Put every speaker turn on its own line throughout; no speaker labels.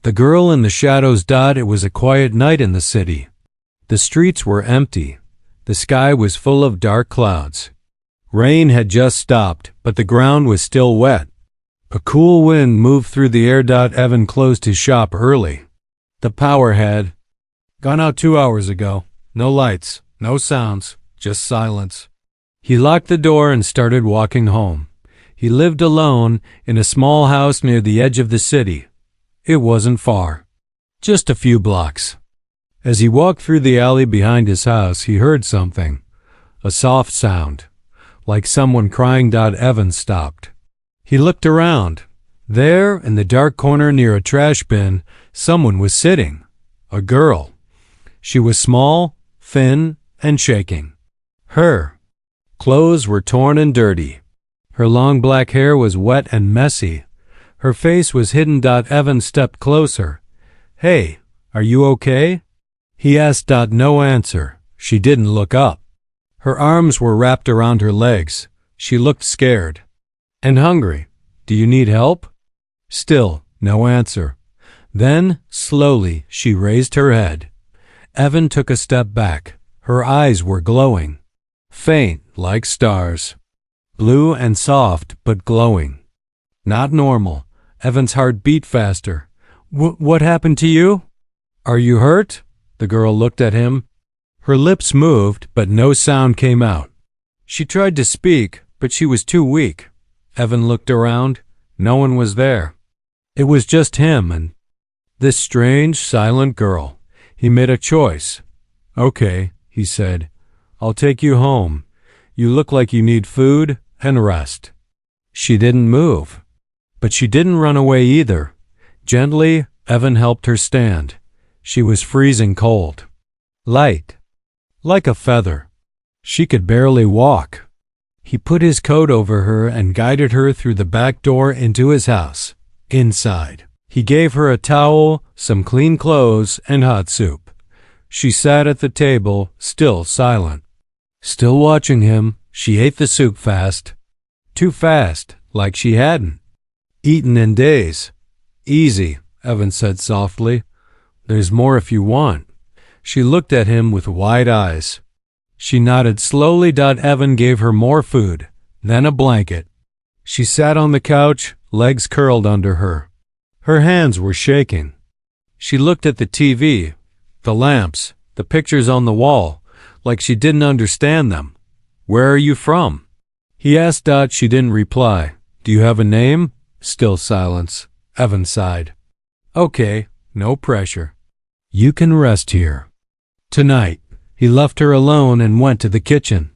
The girl in the shadows. It was a quiet night in the city. The streets were empty. The sky was full of dark clouds. Rain had just stopped, but the ground was still wet. A cool wind moved through the air. Evan closed his shop early. The power had gone out 2 hours ago. No lights, no sounds, just silence. He locked the door and started walking home. He lived alone in a small house near the edge of the city. It wasn't far, just a few blocks. As he walked through the alley behind his house, he heard something, a soft sound, like someone crying. Evan stopped. He looked around. There, in the dark corner near a trash bin, someone was sitting. A girl. She was small, thin, and shaking. Her clothes were torn and dirty. Her long black hair was wet and messy. Her face was hidden. Evan stepped closer. "Hey, are you okay?" he asked. No answer. She didn't look up. Her arms were wrapped around her legs. She looked scared and hungry. "Do you need help?" Still, no answer. Then, slowly, she raised her head. Evan took a step back. Her eyes were glowing, faint like stars, blue and soft but glowing. Not normal. Evan's heart beat faster. What happened to you? Are you hurt?" The girl looked at him. Her lips moved, but no sound came out. She tried to speak, but she was too weak. Evan looked around. No one was there. It was just him and this strange, silent girl. He made a choice. "Okay," he said. "I'll take you home. You look like you need food and rest." She didn't move. But she didn't run away either. Gently, Evan helped her stand. She was freezing cold. Light. Like a feather. She could barely walk. He put his coat over her and guided her through the back door into his house. Inside, he gave her a towel, some clean clothes, and hot soup. She sat at the table, still silent. Still watching him, she ate the soup fast. Too fast, like she hadn't eaten in days. "Easy," Evan said softly. "There's more if you want." She looked at him with wide eyes. She nodded slowly. Evan gave her more food, then a blanket. She sat on the couch, legs curled under her. Her hands were shaking. She looked at the TV, the lamps, the pictures on the wall, like she didn't understand them. "Where are you from?" he asked. She didn't reply. "Do you have a name?" Still silence. Evan sighed. "Okay, no pressure. You can rest here tonight." He left her alone and went to the kitchen.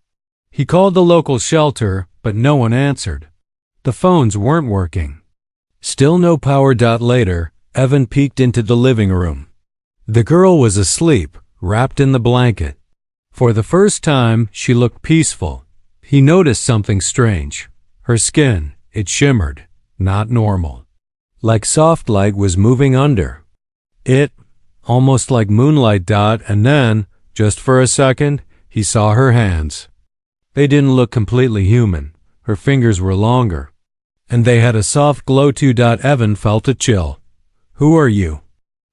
He called the local shelter, but no one answered. The phones weren't working. Still no power. Later, Evan peeked into the living room. The girl was asleep, wrapped in the blanket. For the first time, she looked peaceful. He noticed something strange. Her skin, it shimmered, not normal. Like soft light was moving under it, almost like moonlight. And then, just for a second, he saw her hands. They didn't look completely human. Her fingers were longer, and they had a soft glow too. Evan felt a chill. "Who are you?"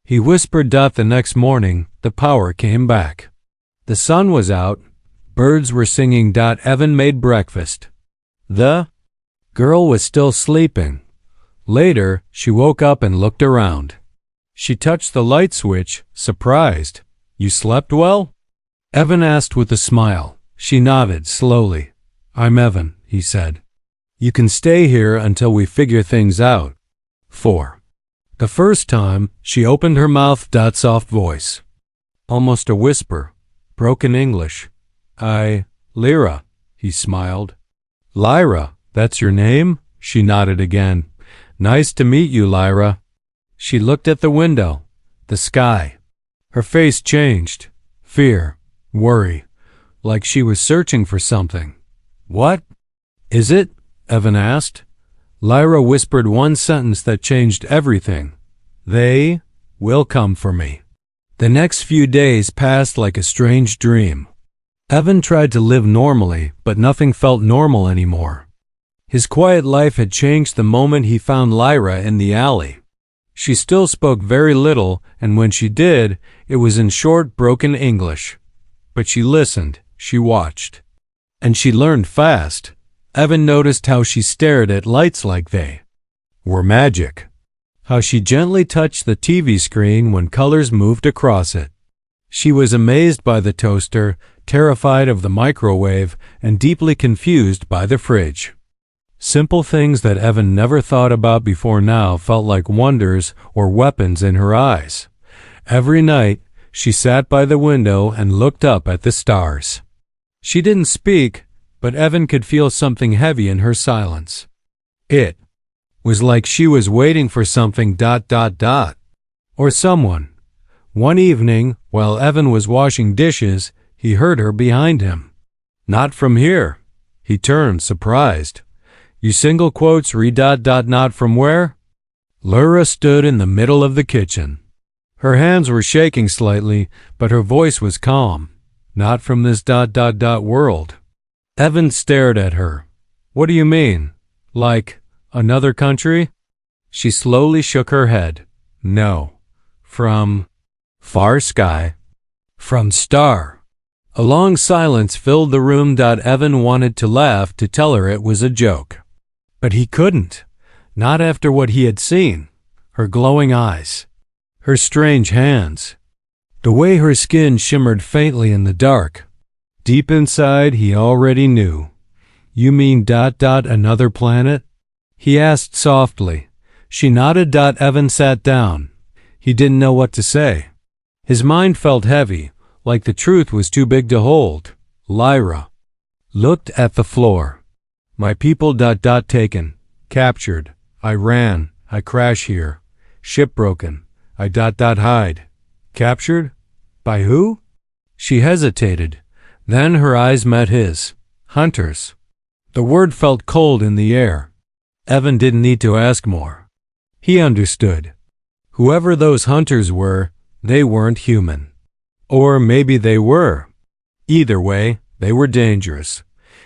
he whispered. The next morning, the power came back. The sun was out. Birds were singing. Evan made breakfast. The girl was still sleeping. Later, she woke up and looked around. She touched the light switch, surprised. "You slept well?" Evan asked with a smile. She nodded slowly. "I'm Evan," he said. "You can stay here until we figure things out." 4. The first time, she opened her mouth. Soft voice. Almost a whisper. Broken English. Lyra," he smiled. "Lyra, that's your name?" She nodded again. "Nice to meet you, Lyra." She looked at the window, the sky. Her face changed. Fear, worry, like she was searching for something. "What is it?" Evan asked. Lyra whispered one sentence that changed everything. "They will come for me." The next few days passed like a strange dream. Evan tried to live normally, but nothing felt normal anymore. His quiet life had changed the moment he found Lyra in the alley. She still spoke very little, and when she did, it was in short, broken English. But she listened, she watched. And she learned fast. Evan noticed how she stared at lights like they were magic. How she gently touched the TV screen when colors moved across it. She was amazed by the toaster, terrified of the microwave, and deeply confused by the fridge. Simple things that Evan never thought about before now felt like wonders or weapons in her eyes. Every night, she sat by the window and looked up at the stars. She didn't speak, but Evan could feel something heavy in her silence. It was like she was waiting for something ... or someone. One evening, while Evan was washing dishes, he heard her behind him. "Not from here." He turned, surprised. "You single quotes read ... not from where?" Lyra stood in the middle of the kitchen. Her hands were shaking slightly, but her voice was calm. "Not from this ... world." Evan stared at her. "What do you mean? Like another country?" She slowly shook her head. "No. From far sky. From star." A long silence filled the room. Evan wanted to laugh to tell her it was a joke. But he couldn't. Not after what he had seen. Her glowing eyes. Her strange hands. The way her skin shimmered faintly in the dark. Deep inside, he already knew. "You mean ... another planet?" he asked softly. She nodded. Evan sat down. He didn't know what to say. His mind felt heavy, like the truth was too big to hold. Lyra looked at the floor. "My people ... taken, captured. I ran. I crash here. Ship broken. I ... hide. Captured? By who?" She hesitated. Then her eyes met his. "Hunters." The word felt cold in the air. Evan didn't need to ask more. He understood. Whoever those hunters were, they weren't human. Or maybe they were. Either way, they were dangerous.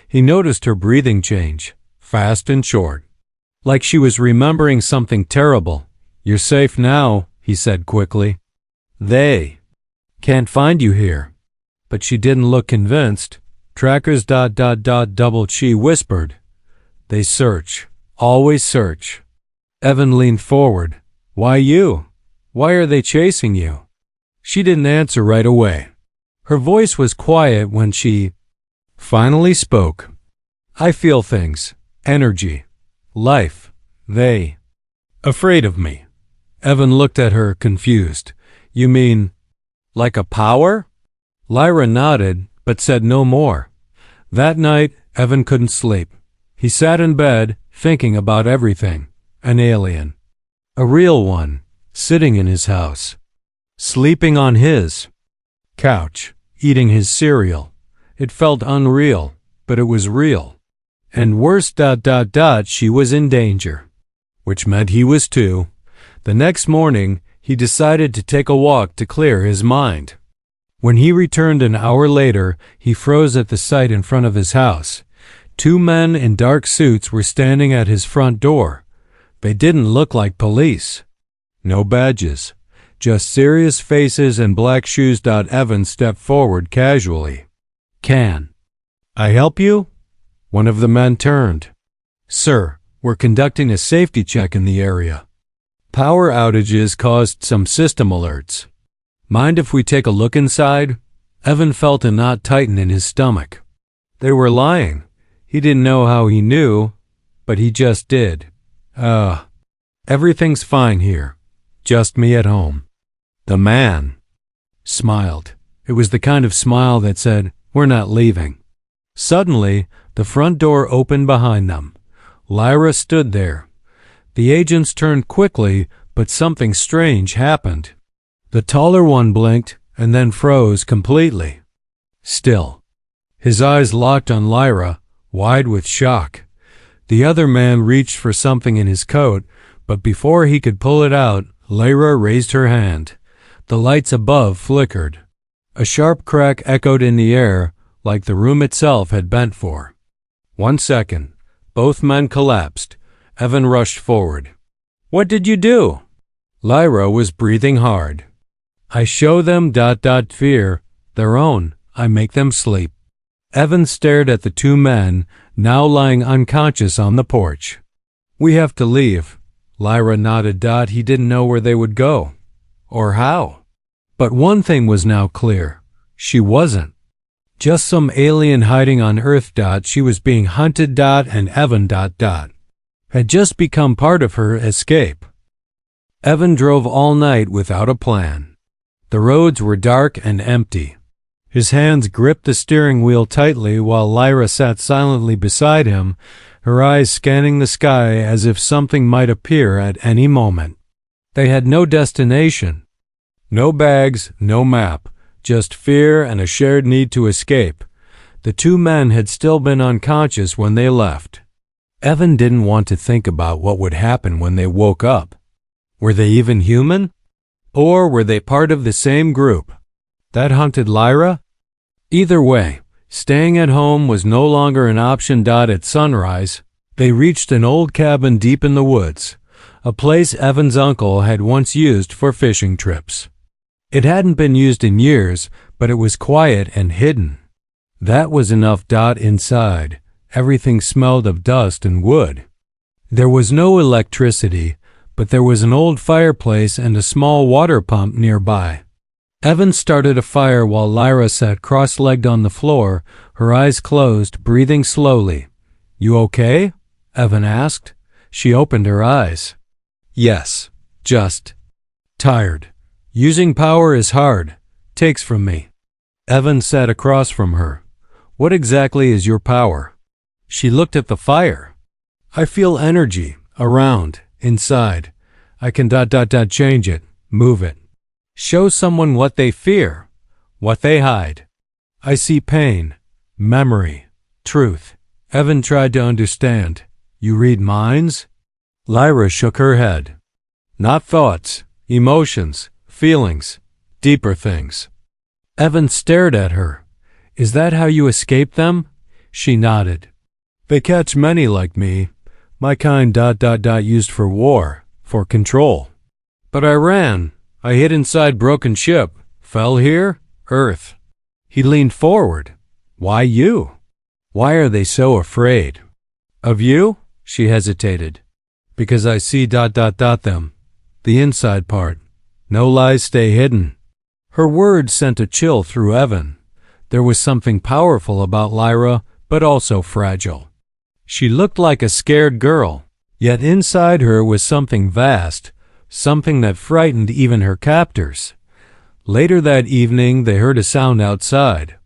He noticed her breathing change, fast and short. Like she was remembering something terrible. "You're safe now," he said quickly. "They can't find you here." But she didn't look convinced. "Trackers ... she whispered. "They search. Always search." Evan leaned forward. "Why you? Why are they chasing you?" She didn't answer right away. Her voice was quiet when she finally spoke. "I feel things. Energy. Life. They afraid of me." Evan looked at her, confused. "You mean like a power?" Lyra nodded, but said no more. That night, Evan couldn't sleep. He sat in bed, thinking about everything. An alien. A real one, sitting in his house. Sleeping on his couch, eating his cereal. It felt unreal, but it was real. And worse ... she was in danger. Which meant he was too. The next morning, he decided to take a walk to clear his mind. When he returned an hour later, he froze at the sight in front of his house. 2 men in dark suits were standing at his front door. They didn't look like police. No badges. Just serious faces and black shoes. Evan stepped forward casually. "Can I help you?" One of the men turned. "Sir, we're conducting a safety check in the area. Power outages caused some system alerts. Mind if we take a look inside?" Evan felt a knot tighten in his stomach. They were lying. He didn't know how he knew, but he just did. Everything's fine here. Just me at home." The man smiled. It was the kind of smile that said, "We're not leaving." Suddenly, the front door opened behind them. Lyra stood there. The agents turned quickly, but something strange happened. The taller one blinked and then froze completely. Still. His eyes locked on Lyra, wide with shock. The other man reached for something in his coat, but before he could pull it out, Lyra raised her hand. The lights above flickered. A sharp crack echoed in the air, like the room itself had bent for. 1 second. Both men collapsed. Evan rushed forward. "What did you do?" Lyra was breathing hard. I show them ... fear, their own. I make them sleep. Evan stared at the two men, now lying unconscious on the porch. We have to leave. Lyra nodded. He didn't know where they would go. Or how. But one thing was now clear. She wasn't just some alien hiding on Earth. She was being hunted. And Evan ... had just become part of her escape. Evan drove all night without a plan. The roads were dark and empty. His hands gripped the steering wheel tightly while Lyra sat silently beside him, her eyes scanning the sky as if something might appear at any moment. They had no destination. No bags, no map, just fear and a shared need to escape. The two men had still been unconscious when they left. Evan didn't want to think about what would happen when they woke up. Were they even human? Or were they part of the same group that hunted Lyra? Either way, staying at home was no longer an option. At sunrise, they reached an old cabin deep in the woods, a place Evan's uncle had once used for fishing trips. It hadn't been used in years, but it was quiet and hidden. That was enough. Inside, everything smelled of dust and wood. There was no electricity, but there was an old fireplace and a small water pump nearby. Evan started a fire while Lyra sat cross-legged on the floor, her eyes closed, breathing slowly. You okay? Evan asked. She opened her eyes. Yes, just tired. Using power is hard. Takes from me. Evan sat across from her. What exactly is your power? She looked at the fire. I feel energy, around, inside. I can ... change it, move it. Show someone what they fear, what they hide. I see pain, memory, truth. Evan tried to understand. You read minds? Lyra shook her head. Not thoughts, emotions, feelings, deeper things. Evan stared at her. Is that how you escape them? She nodded. They catch many like me. My kind ... used for war, for control. But I ran. I hid inside broken ship. Fell here? Earth. He leaned forward. Why you? Why are they so afraid? Of you? She hesitated. Because I see ... them. The inside part. No lies stay hidden. Her words sent a chill through Evan. There was something powerful about Lyra, but also fragile. She looked like a scared girl, yet inside her was something vast, something that frightened even her captors. Later that evening, they heard a sound outside.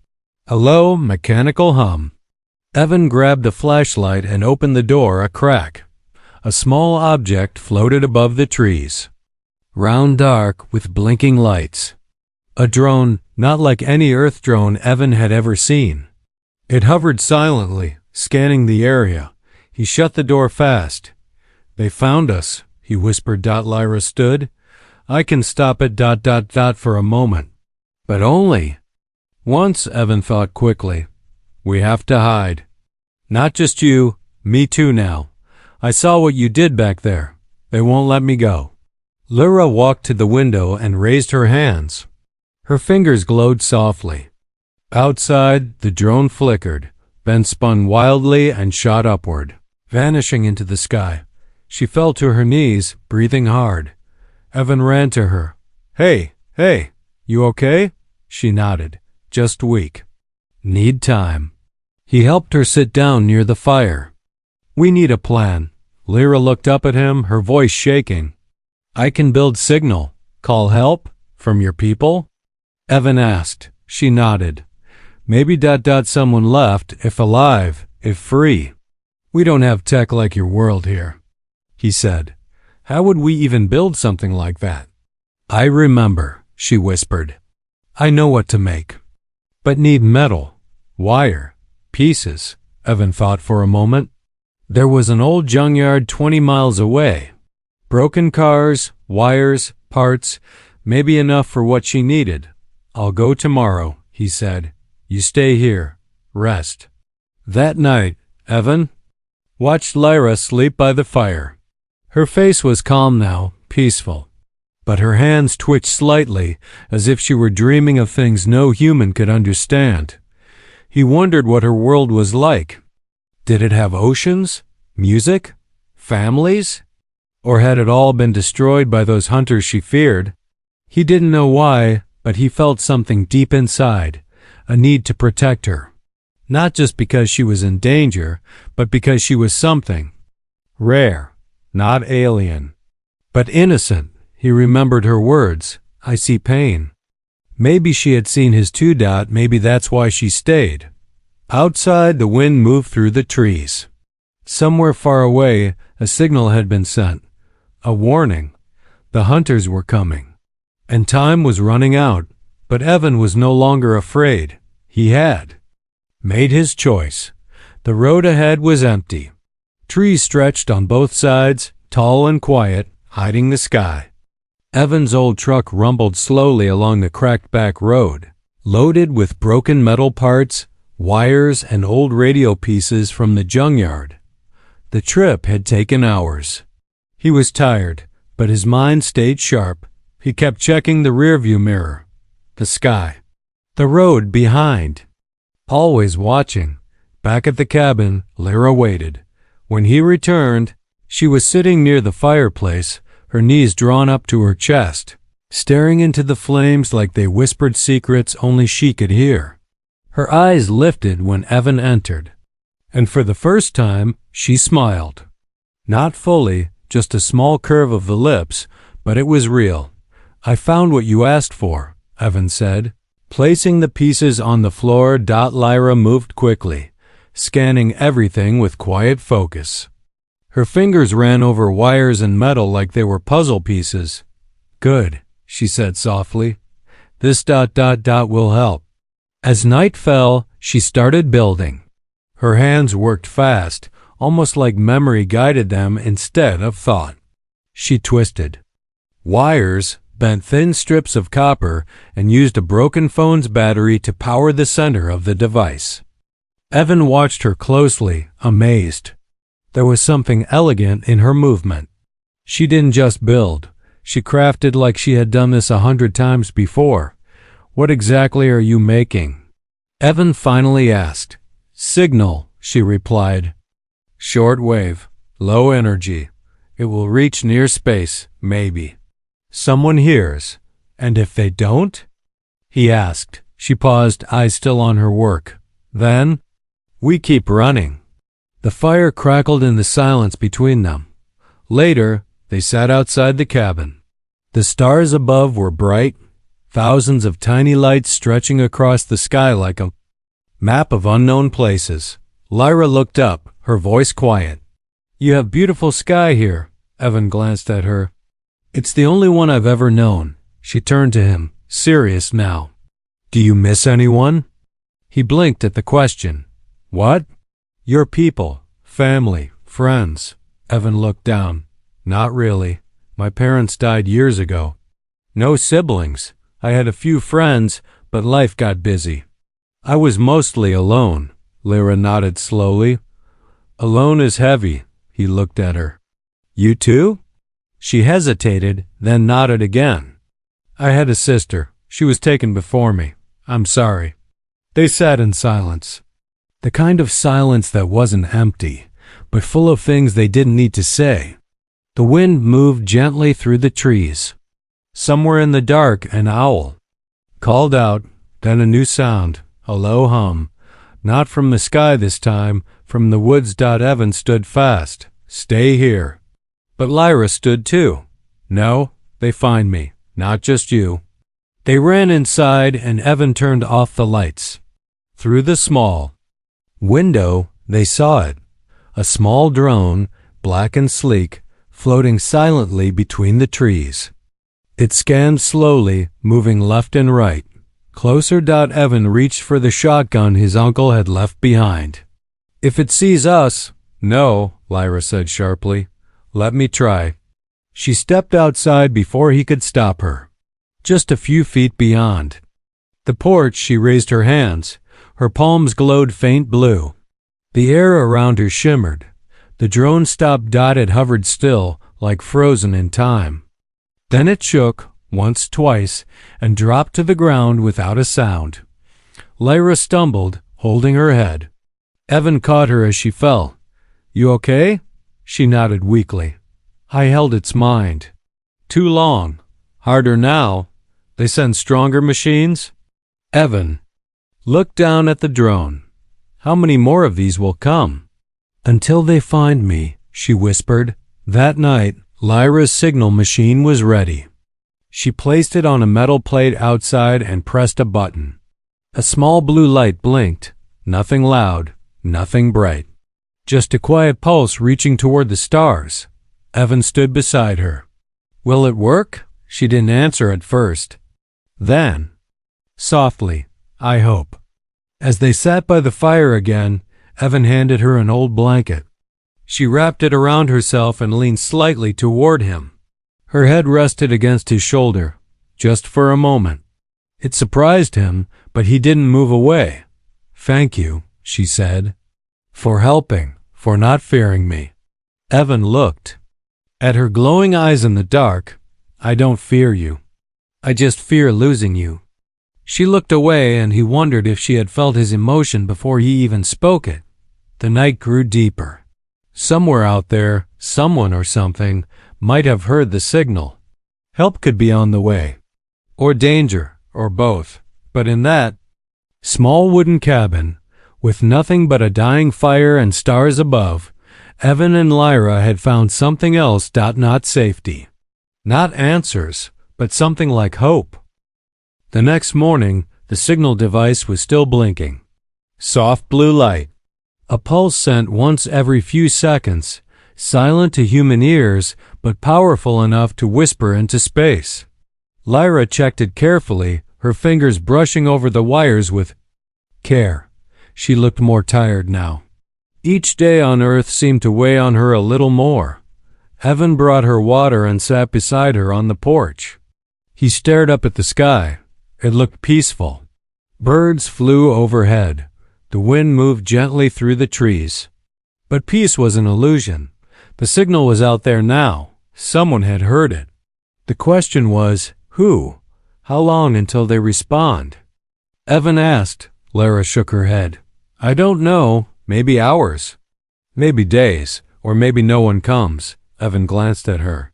A low, mechanical hum. Evan grabbed a flashlight and opened the door a crack. A small object floated above the trees. Round dark with blinking lights. A drone, not like any Earth drone Evan had ever seen. It hovered silently, scanning the area. He shut the door fast. They found us, he whispered. Lyra stood. I can stop it ... for a moment. But only once, Evan thought quickly. We have to hide. Not just you, me too now. I saw what you did back there. They won't let me go. Lyra walked to the window and raised her hands. Her fingers glowed softly. Outside, the drone flickered, then spun wildly and shot upward, vanishing into the sky. She fell to her knees, breathing hard. Evan ran to her. Hey, you okay? She nodded, just weak. Need time. He helped her sit down near the fire. We need a plan. Lyra looked up at him, her voice shaking. I can build signal. Call help? From your people? Evan asked. She nodded. Maybe ... someone left, if alive, if free. We don't have tech like your world here, he said. How would we even build something like that? I remember, she whispered. I know what to make. But need metal, wire, pieces. Evan thought for a moment. There was an old junkyard 20 miles away. Broken cars, wires, parts, maybe enough for what she needed. I'll go tomorrow, he said. You stay here. Rest. That night, Evan watched Lyra sleep by the fire. Her face was calm now, peaceful. but her hands twitched slightly as if she were dreaming of things no human could understand. He wondered what her world was like. Did it have oceans, music, families? Or had it all been destroyed by those hunters she feared? He didn't know why, but he felt something deep inside, a need to protect her. Not just because she was in danger, but because she was something. Rare, not alien. But innocent. He remembered her words, "I see pain." Maybe she had seen his two. Maybe that's why she stayed. Outside, the wind moved through the trees. Somewhere far away, a signal had been sent. A warning. The hunters were coming. And time was running out, but Evan was no longer afraid. He had made his choice. The road ahead was empty. Trees stretched on both sides, tall and quiet, hiding the sky. Evan's old truck rumbled slowly along the cracked back road, loaded with broken metal parts, wires, and old radio pieces from the junkyard. The trip had taken hours. He was tired, but his mind stayed sharp. He kept checking the rearview mirror, the sky, the road behind. Always watching. Back at the cabin, Lyra waited. When he returned, she was sitting near the fireplace, her knees drawn up to her chest, staring into the flames like they whispered secrets only she could hear. Her eyes lifted when Evan entered, and for the first time, she smiled. Not fully, just a small curve of the lips, but it was real. "I found what you asked for," Evan said. Placing the pieces on the floor, Lyra moved quickly, scanning everything with quiet focus. Her fingers ran over wires and metal like they were puzzle pieces. "Good," she said softly. "This will help." As night fell, she started building. Her hands worked fast, almost like memory guided them instead of thought. She twisted wires, bent thin strips of copper, and used a broken phone's battery to power the center of the device. Evan watched her closely, amazed. There was something elegant in her movement. She didn't just build. She crafted like she had done this 100 times before. "What exactly are you making?" Evan finally asked. "Signal," she replied. "Short wave, low energy. It will reach near space, maybe. Someone hears. And if they don't?" he asked. She paused, eyes still on her work. "Then we keep running." The fire crackled in the silence between them. Later, they sat outside the cabin. The stars above were bright, thousands of tiny lights stretching across the sky like a map of unknown places. Lyra looked up, her voice quiet. "You have beautiful sky here." Evan glanced at her. "It's the only one I've ever known." She turned to him, serious now. "Do you miss anyone?" He blinked at the question. "What?" "Your people, family, friends." Evan looked down. "Not really. My parents died years ago. No siblings. I had a few friends, but life got busy. I was mostly alone." Lyra nodded slowly. "Alone is heavy." He looked at her. "You too?" She hesitated, then nodded again. "I had a sister. She was taken before me. I'm sorry." They sat in silence. The kind of silence that wasn't empty, but full of things they didn't need to say. The wind moved gently through the trees. Somewhere in the dark, an owl called out, then a new sound, a low hum. Not from the sky this time, from the woods. Evan stood fast. "Stay here." But Lyra stood too. "No, they find me, not just you." They ran inside and Evan turned off the lights. Through the small window, they saw it. A small drone, black and sleek, floating silently between the trees. It scanned slowly, moving left and right. Closer. Evan reached for the shotgun his uncle had left behind. "If it sees us—" "No," Lyra said sharply. "Let me try." She stepped outside before he could stop her. Just a few feet beyond the porch, she raised her hands. Her palms glowed faint blue. The air around her shimmered. The drone stopped. It hovered still, like frozen in time. Then it shook, once, twice, and dropped to the ground without a sound. Lyra stumbled, holding her head. Evan caught her as she fell. "You okay?" She nodded weakly. I held its mind. "Too long. Harder now. They send stronger machines?" Evan looked down at the drone. "How many more of these will come?" "Until they find me," she whispered. That night, Lyra's signal machine was ready. She placed it on a metal plate outside and pressed a button. A small blue light blinked. Nothing loud, nothing bright. Just a quiet pulse reaching toward the stars. Evan stood beside her. "Will it work?" She didn't answer at first. Then, softly, "I hope." As they sat by the fire again, Evan handed her an old blanket. She wrapped it around herself and leaned slightly toward him. Her head rested against his shoulder, just for a moment. It surprised him, but he didn't move away. "Thank you," she said, "for helping, for not fearing me." Evan looked at her glowing eyes in the dark. "I don't fear you. I just fear losing you." She looked away, and he wondered if she had felt his emotion before he even spoke it. The night grew deeper. Somewhere out there, someone or something might have heard the signal. Help could be on the way. Or danger, or both. But in that small wooden cabin, with nothing but a dying fire and stars above, Evan and Lyra had found something else. Not safety. Not answers, but something like hope. The next morning, the signal device was still blinking. Soft blue light. A pulse sent once every few seconds, silent to human ears, but powerful enough to whisper into space. Lyra checked it carefully, her fingers brushing over the wires with care. She looked more tired now. Each day on Earth seemed to weigh on her a little more. Evan brought her water and sat beside her on the porch. He stared up at the sky. It looked peaceful. Birds flew overhead. The wind moved gently through the trees. But peace was an illusion. The signal was out there now. Someone had heard it. The question was, who? How long until they respond? Evan asked. Lyra shook her head. "I don't know. Maybe hours. Maybe days. Or maybe no one comes." Evan glanced at her.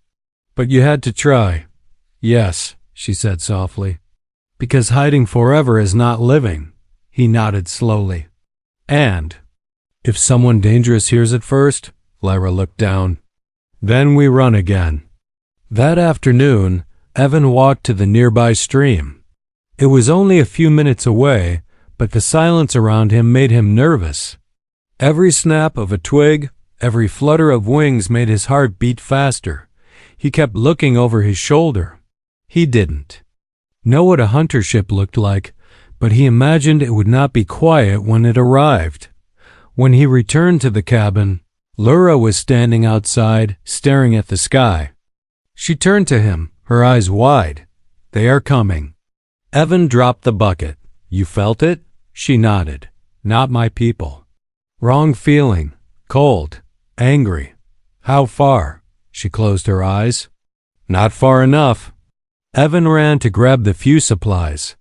"But you had to try." "Yes," she said softly. "Because hiding forever is not living." He nodded slowly. "And if someone dangerous hears it first?" Lyra looked down. "Then we run again." That afternoon, Evan walked to the nearby stream. It was only a few minutes away, but the silence around him made him nervous. Every snap of a twig, every flutter of wings made his heart beat faster. He kept looking over his shoulder. He didn't know what a hunter ship looked like, but he imagined it would not be quiet when it arrived. When he returned to the cabin, Lyra was standing outside, staring at the sky. She turned to him, her eyes wide. "They are coming." Evan dropped the bucket. "You felt it?" She nodded. "Not my people." "Wrong feeling. Cold. Angry." "How far?" She closed her eyes. "Not far enough." Evan ran to grab the few supplies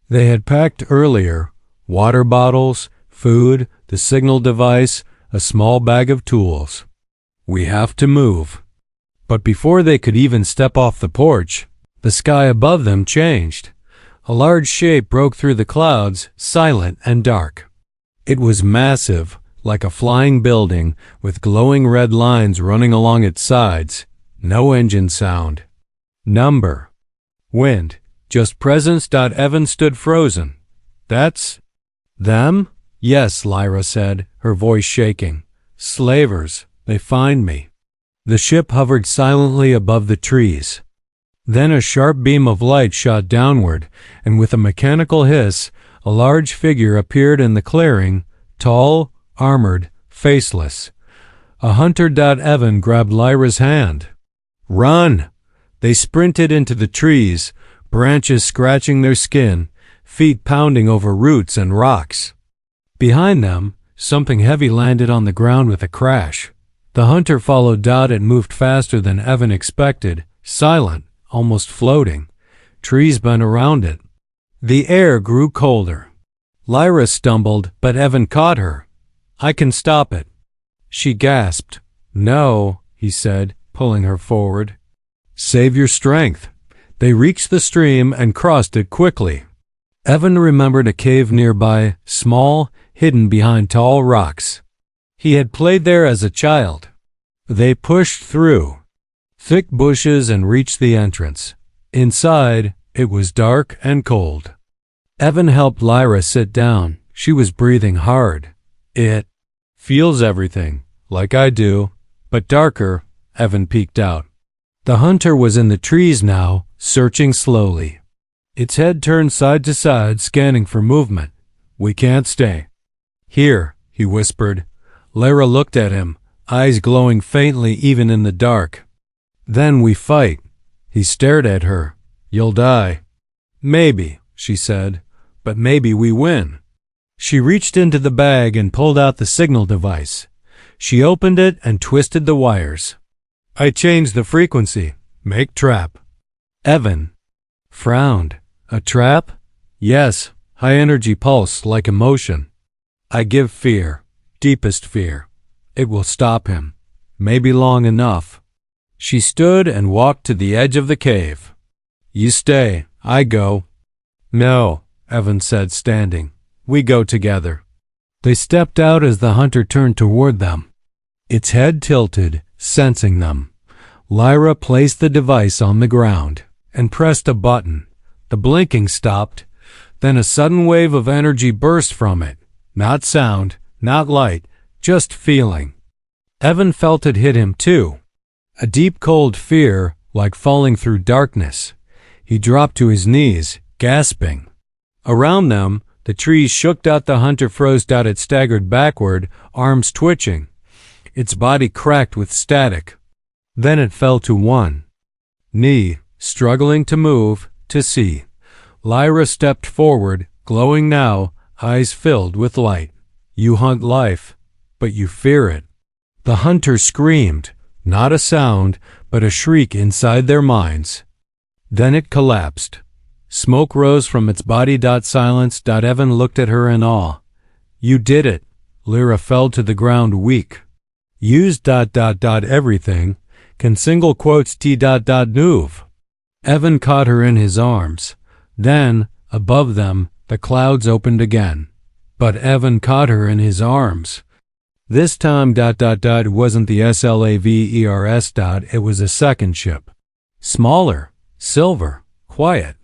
they had packed earlier: water bottles, food, the signal device, a small bag of tools. "We have to move." But before they could even step off the porch, the sky above them changed. A large shape broke through the clouds, silent and dark. It was massive, like a flying building, with glowing red lines running along its sides. No engine sound. Number. Wind. Just presence. Evan stood frozen. "That's them?" "Yes," Lyra said, her voice shaking. "Slavers. They find me." The ship hovered silently above the trees. Then a sharp beam of light shot downward, and with a mechanical hiss, a large figure appeared in the clearing, tall, armored, faceless. A hunter. Evan grabbed Lyra's hand. "Run!" They sprinted into the trees, branches scratching their skin, feet pounding over roots and rocks. Behind them, something heavy landed on the ground with a crash. The hunter followed. It moved faster than Evan expected, silent, almost floating. Trees bent around it. The air grew colder. Lyra stumbled, but Evan caught her. "I can stop it." She gasped. "No," he said, pulling her forward. "Save your strength." They reached the stream and crossed it quickly. Evan remembered a cave nearby, small, hidden behind tall rocks. He had played there as a child. They pushed through thick bushes and reached the entrance. Inside, it was dark and cold. Evan helped Lyra sit down. She was breathing hard. "It feels everything, like I do, but darker," Evan peeked out. The hunter was in the trees now, searching slowly. Its head turned side to side, scanning for movement. "We can't stay." "Here," he whispered. Lyra looked at him, eyes glowing faintly even in the dark. "Then we fight." He stared at her. "You'll die." "Maybe," she said, "but maybe we win." She reached into the bag and pulled out the signal device. She opened it and twisted the wires. "I changed the frequency. Make trap." Evan frowned. "A trap?" "Yes, high energy pulse like emotion. I give fear, deepest fear. It will stop him. Maybe long enough." She stood and walked to the edge of the cave. "You stay, I go." "No," Evan said, standing. "We go together." They stepped out as the hunter turned toward them. Its head tilted, sensing them. Lyra placed the device on the ground and pressed a button. The blinking stopped. Then a sudden wave of energy burst from it. Not sound, not light, just feeling. Evan felt it hit him too. A deep cold fear, like falling through darkness. He dropped to his knees, gasping. Around them, the trees shook out. The hunter froze. It staggered backward, arms twitching. Its body cracked with static. Then it fell to one knee, struggling to move, to see. Lyra stepped forward, glowing now, eyes filled with light. "You hunt life, but you fear it." The hunter screamed, not a sound, but a shriek inside their minds. Then it collapsed. Smoke rose from its body. Silence. Evan looked at her in awe. "You did it." Lyra fell to the ground weak. "Use ... everything. Can single quotes T ... move." Evan caught her in his arms. Then, above them, the clouds opened again. But Evan caught her in his arms. This time ... it wasn't the SLAVERS ... it was a second ship. Smaller, silver, quiet.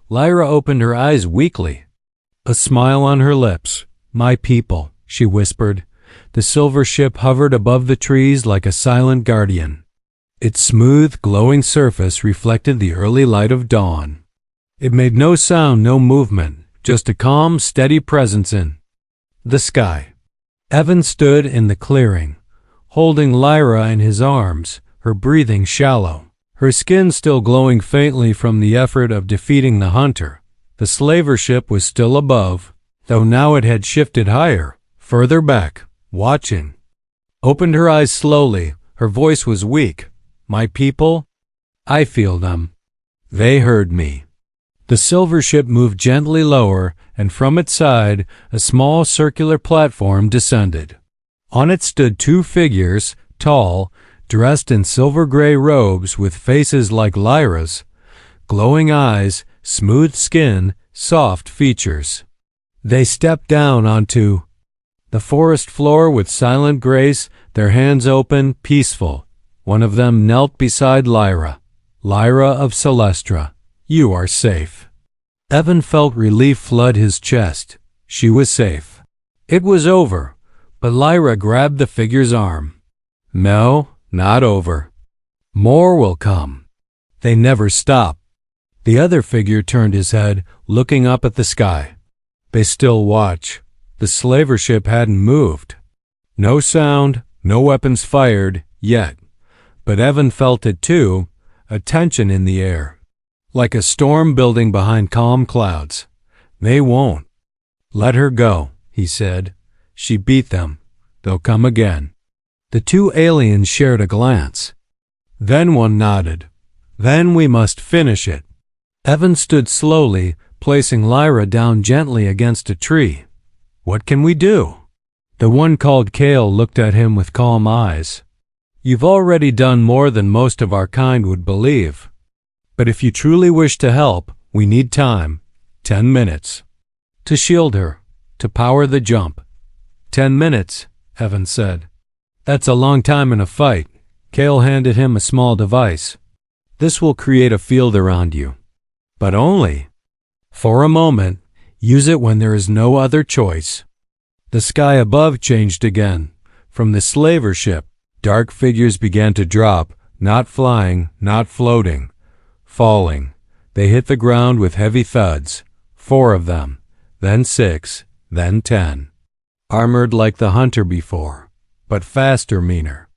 Lyra opened her eyes weakly. A smile on her lips. "My people," she whispered. The silver ship hovered above the trees like a silent guardian. Its smooth, glowing surface reflected the early light of dawn. It made no sound, no movement, just a calm, steady presence in the sky. Evan stood in the clearing, holding Lyra in his arms, her breathing shallow, her skin still glowing faintly from the effort of defeating the hunter. The slaver ship was still above, though now it had shifted higher, further back, watching. Opened her eyes slowly. Her voice was weak. "My people? I feel them. They heard me." The silver ship moved gently lower, and from its side, a small circular platform descended. On it stood two figures, tall, dressed in silver-gray robes with faces like Lyra's, glowing eyes, smooth skin, soft features. They stepped down onto the forest floor with silent grace, their hands open, peaceful. One of them knelt beside Lyra. "Lyra of Celestra, you are safe." Evan felt relief flood his chest. She was safe. It was over, but Lyra grabbed the figure's arm. "No, not over. More will come. They never stop." The other figure turned his head, looking up at the sky. They still watch. The slaver ship hadn't moved. No sound, no weapons fired, yet. But Evan felt it too, a tension in the air. Like a storm building behind calm clouds. "They won't." "Let her go," he said. "She beat them. They'll come again." The two aliens shared a glance. Then one nodded. Then we must finish it. Evan stood slowly, placing Lyra down gently against a tree. What can we do? The one called Kale looked at him with calm eyes. You've already done more than most of our kind would believe. But if you truly wish to help, we need time. 10 minutes. To shield her. To power the jump. 10 minutes, Evan said. That's a long time in a fight. Kale handed him a small device. This will create a field around you. But only for a moment. Use it when there is no other choice. The sky above changed again. From the slaver ship, dark figures began to drop, not flying, not floating, falling. They hit the ground with heavy thuds. 4 of them, then 6, then 10. Armored like the hunter before, but faster, meaner.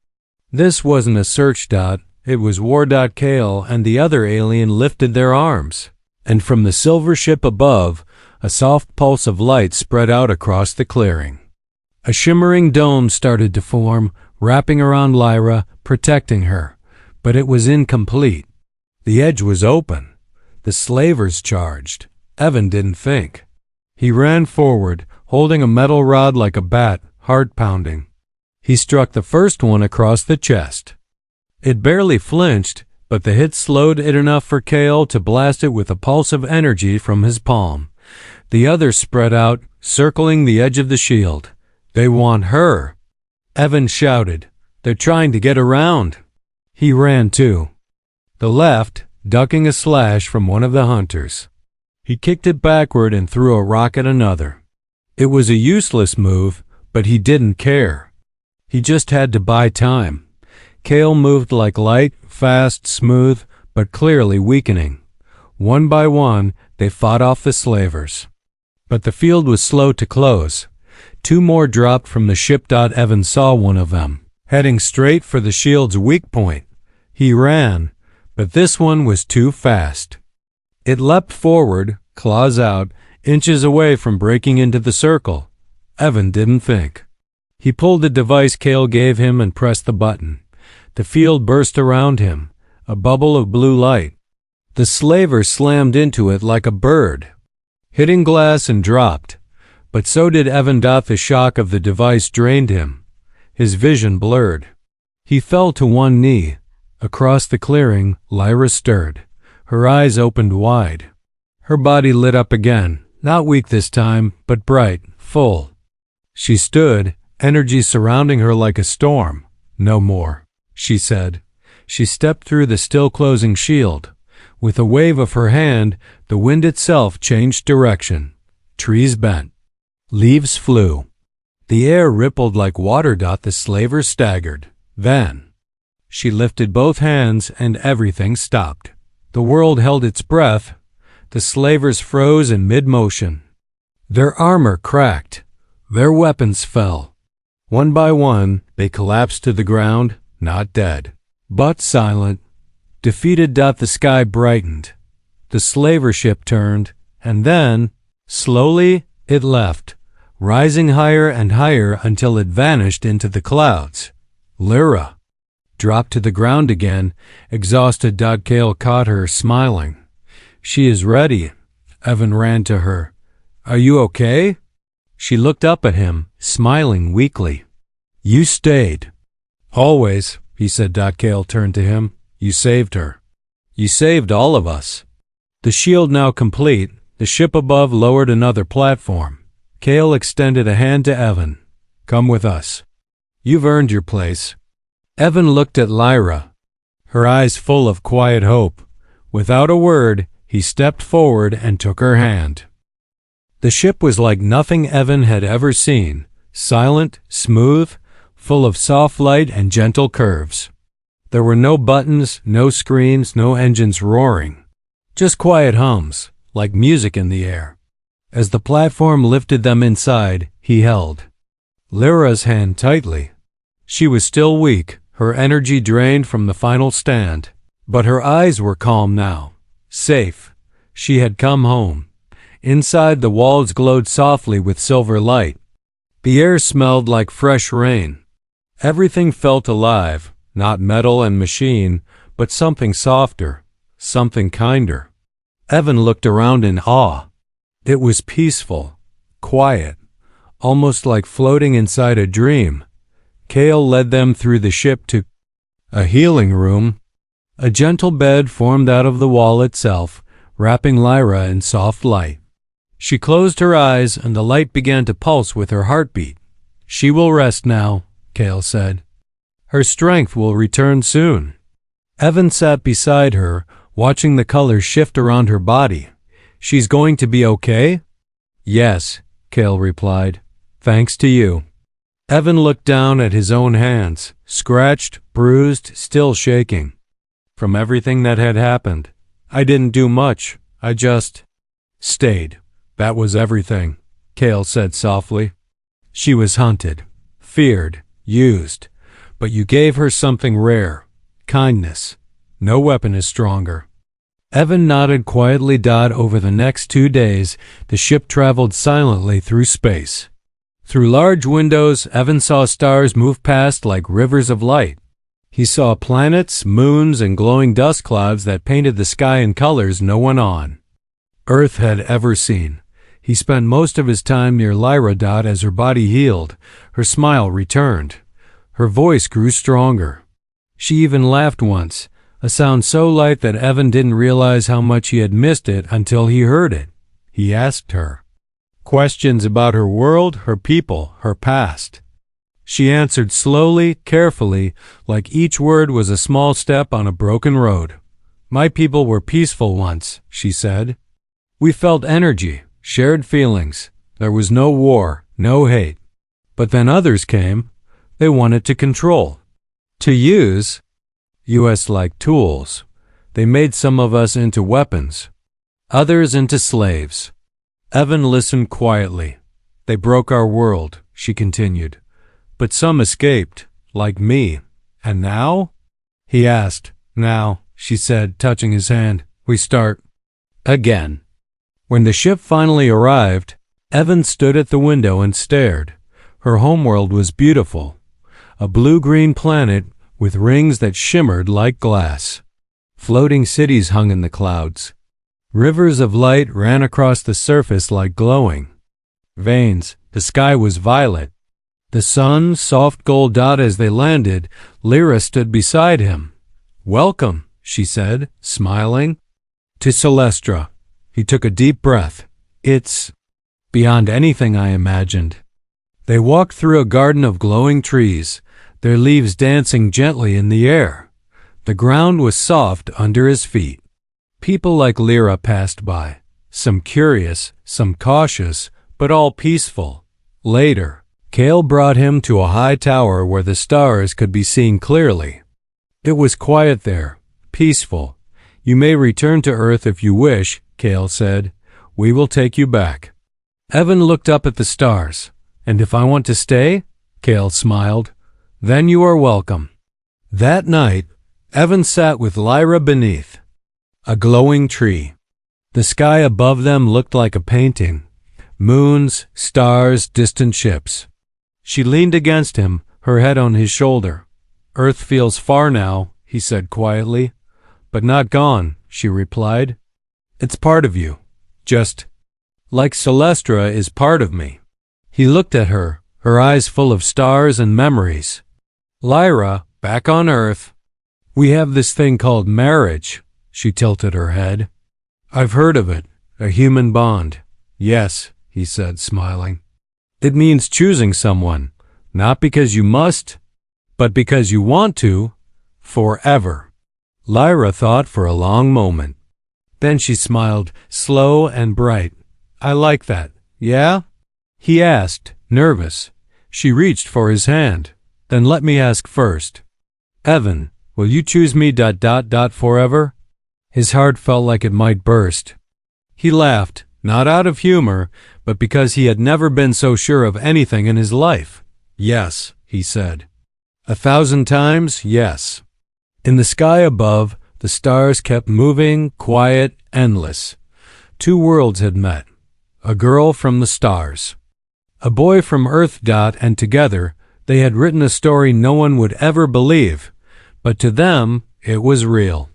This wasn't a search dot, it was War. Kale and the other alien lifted their arms, and from the silver ship above, a soft pulse of light spread out across the clearing. A shimmering dome started to form, wrapping around Lyra, protecting her, but it was incomplete. The edge was open. The slavers charged. Evan didn't think. He ran forward, holding a metal rod like a bat, heart pounding. He struck the first one across the chest. It barely flinched, but the hit slowed it enough for Kale to blast it with a pulse of energy from his palm. The others spread out, circling the edge of the shield. They want her. Evan shouted. They're trying to get around. He ran too. The left, ducking a slash from one of the hunters. He kicked it backward and threw a rock at another. It was a useless move, but he didn't care. He just had to buy time. Kale moved like light, fast, smooth, but clearly weakening. One by one, they fought off the slavers. But the field was slow to close. 2 more dropped from the ship. Evan saw one of them, heading straight for the shield's weak point. He ran, but this one was too fast. It leapt forward, claws out, inches away from breaking into the circle. Evan didn't think. He pulled the device Kale gave him and pressed the button. The field burst around him, a bubble of blue light. The slaver slammed into it like a bird, hitting glass and dropped. But so did Evan. The shock of the device drained him. His vision blurred. He fell to one knee. Across the clearing, Lyra stirred. Her eyes opened wide. Her body lit up again, not weak this time, but bright, full. She stood, energy surrounding her like a storm. No more, she said. She stepped through the still closing shield. With a wave of her hand, the wind itself changed direction. Trees bent. Leaves flew. The air rippled like water. The slaver staggered. Then she lifted both hands and everything stopped. The world held its breath. The slavers froze in mid-motion. Their armor cracked. Their weapons fell. One by one, they collapsed to the ground, not dead, but silent, defeated. The sky brightened. The slaver ship turned, and then, slowly, it left, rising higher and higher until it vanished into the clouds. Lyra dropped to the ground again, exhausted. Kale caught her, smiling. She is ready. Evan ran to her. Are you okay? She looked up at him, smiling weakly. You stayed. Always, he said. Kale turned to him. You saved her. You saved all of us. The shield now complete, the ship above lowered another platform. Kale extended a hand to Evan. Come with us. You've earned your place. Evan looked at Lyra, her eyes full of quiet hope. Without a word, he stepped forward and took her hand. The ship was like nothing Evan had ever seen, silent, smooth, full of soft light and gentle curves. There were no buttons, no screens, no engines roaring. Just quiet hums, like music in the air. As the platform lifted them inside, he held Lyra's hand tightly. She was still weak, her energy drained from the final stand, but her eyes were calm now. Safe. She had come home. Inside, the walls glowed softly with silver light. The air smelled like fresh rain. Everything felt alive, not metal and machine, but something softer, something kinder. Evan looked around in awe. It was peaceful, quiet, almost like floating inside a dream. Kale led them through the ship to a healing room. A gentle bed formed out of the wall itself, wrapping Lyra in soft light. She closed her eyes and the light began to pulse with her heartbeat. She will rest now, Kale said. Her strength will return soon. Evan sat beside her, watching the colors shift around her body. She's going to be okay? Yes, Kale replied. Thanks to you. Evan looked down at his own hands, scratched, bruised, still shaking. From everything that had happened, I didn't do much. I just stayed. That was everything, Kale said softly. She was hunted, feared, used, but you gave her something rare, kindness. No weapon is stronger. Evan nodded quietly. Over the next 2 days, the ship traveled silently through space. Through large windows, Evan saw stars move past like rivers of light. He saw planets, moons, and glowing dust clouds that painted the sky in colors no one on Earth had ever seen. He spent most of his time near Lyra. As her body healed, her smile returned. Her voice grew stronger. She even laughed once, a sound so light that Evan didn't realize how much he had missed it until he heard it. He asked her questions about her world, her people, her past. She answered slowly, carefully, like each word was a small step on a broken road. My people were peaceful once, she said. We felt energy, shared feelings. There was no war, no hate. But then others came. They wanted to control, to use us like tools. They made some of us into weapons, others into slaves. Evan listened quietly. They broke our world, she continued. But some escaped, like me. And now? He asked. Now, she said, touching his hand, we start again. When the ship finally arrived, Evan stood at the window and stared. Her homeworld was beautiful, a blue-green planet with rings that shimmered like glass. Floating cities hung in the clouds. Rivers of light ran across the surface like glowing veins. The sky was violet. The sun, soft gold. As they landed, Lyra stood beside him. Welcome, she said, smiling. To Celestra. He took a deep breath. It's beyond anything I imagined. They walked through a garden of glowing trees, their leaves dancing gently in the air. The ground was soft under his feet. People like Lyra passed by, some curious, some cautious, but all peaceful. Later, Kale brought him to a high tower where the stars could be seen clearly. It was quiet there, peaceful. You may return to Earth if you wish, Kale said. We will take you back. Evan looked up at the stars. And if I want to stay? Kale smiled. Then you are welcome. That night, Evan sat with Lyra beneath a glowing tree. The sky above them looked like a painting. Moons, stars, distant ships. She leaned against him, her head on his shoulder. Earth feels far now, he said quietly. But not gone, she replied. It's part of you. Just like Celestra is part of me. He looked at her, her eyes full of stars and memories. Lyra, back on Earth. We have this thing called marriage. She tilted her head. I've heard of it, a human bond. Yes, he said, smiling. It means choosing someone, not because you must, but because you want to, forever. Lyra thought for a long moment. Then she smiled, slow and bright. I like that. Yeah? He asked, nervous. She reached for his hand. Then let me ask first. Evan, will you choose me ... forever? His heart felt like it might burst. He laughed, not out of humor, but because he had never been so sure of anything in his life. Yes, he said. 1,000 times, yes. In the sky above, the stars kept moving, quiet, endless. 2 worlds had met. A girl from the stars. A boy from Earth. And together, they had written a story no one would ever believe. But to them, it was real.